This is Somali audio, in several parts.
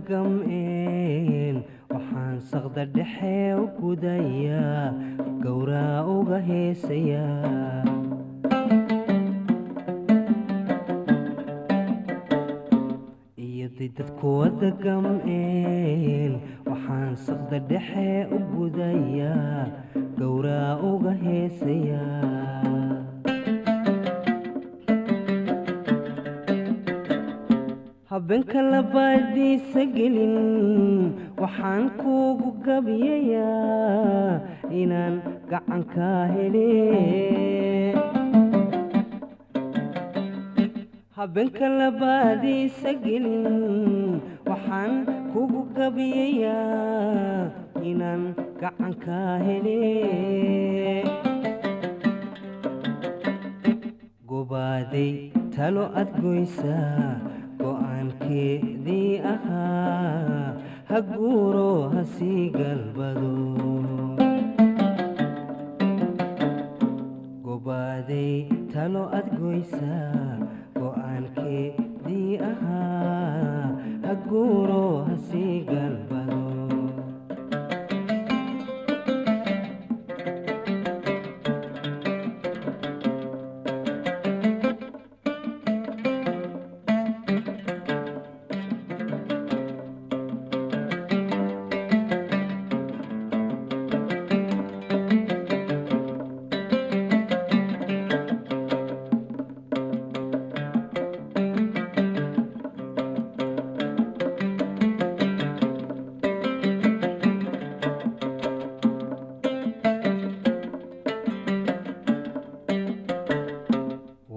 gam'een waxaan saqda dhexe u gudayaa gowraa uga heesayaa iyadii dadku wada gam'een waxaan saqda dhexe u gudayaa gowraa uga heesayaa habeenka labaadiisa gelin waxaan kuugu gabiyayaa inaan gacankaa hele habeenka labaadiisa gelin waxaan kuugu gabiyayaa inaan gacankaa hele gobaaday talo ad goysaa go'aankeedii ahaa ha guuro ha sii galbado gobaaday talo ad goysaa go'aankeedii ahaa ha guuro ha sii galbado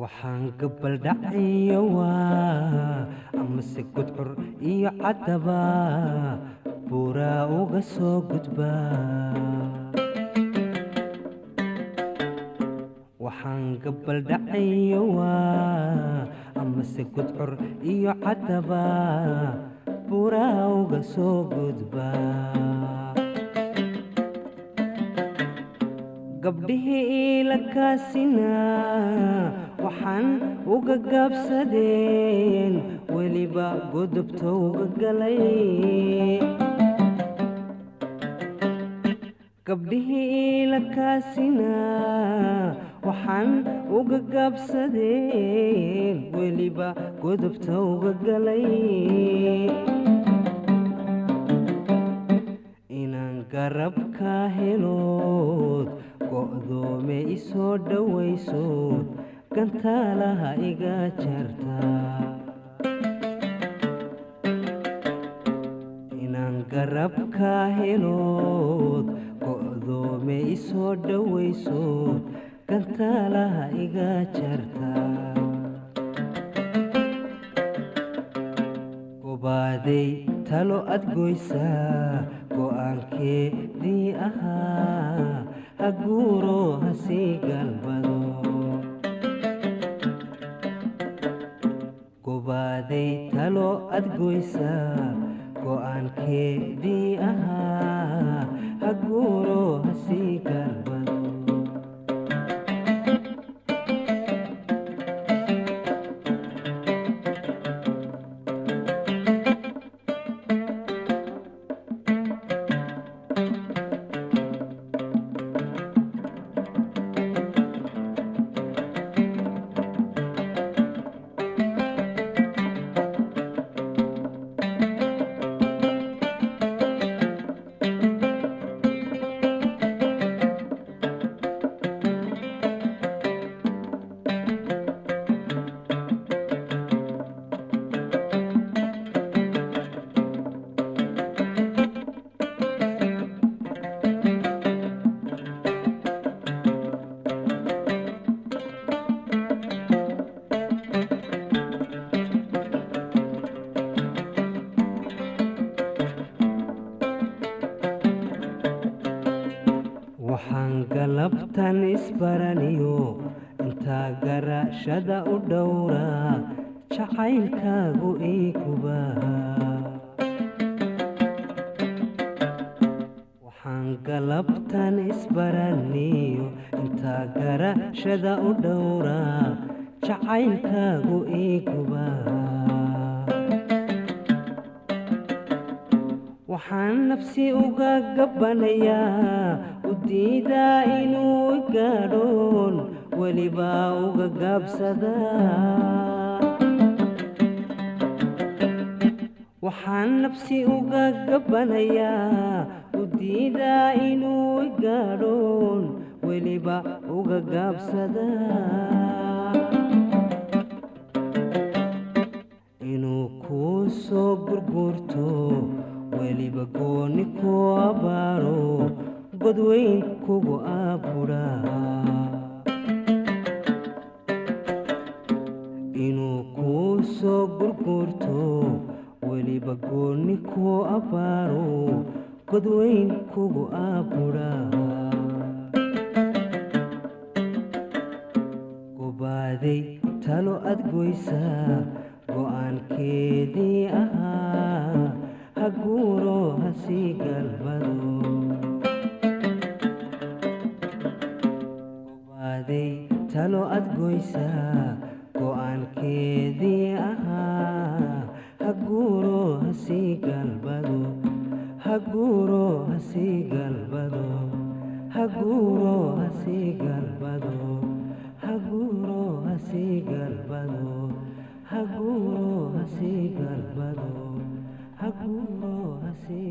waxaan gabal dhacayo waa amase gudcur iyo caddaba buuraa uga soo gudbaa waxaan gabal dhacayo waa amase gudcur iyo caddaba buuraa uga soo gudbaa gabdhihii ila kaasinaa waxaan uga gaabsadeen weliba godobta uga galay gabdhihii ila kaasinaa waxaan uga gaabsadeen weliba godobta uga galay inaan garabka helood go'doome isoo dhowaysood gantaalaha iga jartaa inaan garabka helood go'doome isoo dhowaysood gantaalaha iga jartaa gobaaday talo ad goysaa go'aankeedii ahaa ha guuro ha sii galbado gobaaday talo ad goysaa go'aankeedii ahaa ha guuro ha sii galbado waxaan galabtan isbaraniyo intaa garashada u dhowraa jacaylkaagu ii gubaa waxaan galabtan isbaraniyo intaa garashada u dhowraa jacaylkaagu ii gubaa waxaan nafsi uga gabbanayaa u diidaa inuu gaadhoon weliba uga gaabsadaa waxaan nafsi uga gabbanayaa u diidaa inuu gaadhoon weliba uga gaabsadaa inuu kuu soo gurgurto weliba gooni ku abaaro godweyn kugu aburaa inuu kuu soo gurgurto weliba gooni ku abaaro godweyn kugu aburaa gobaaday talo ad goysaa go'aankeedii ahaa ha guuro ha sii galbado gobaaday talo ad goysaa go'aankeedii ahaa ha guuro ha sii galbado ha guuro ha sii galbado ha guuro ha sii galbado ha guuro ha sii galbado ha guuro ha sii galbado ha guuro ha sii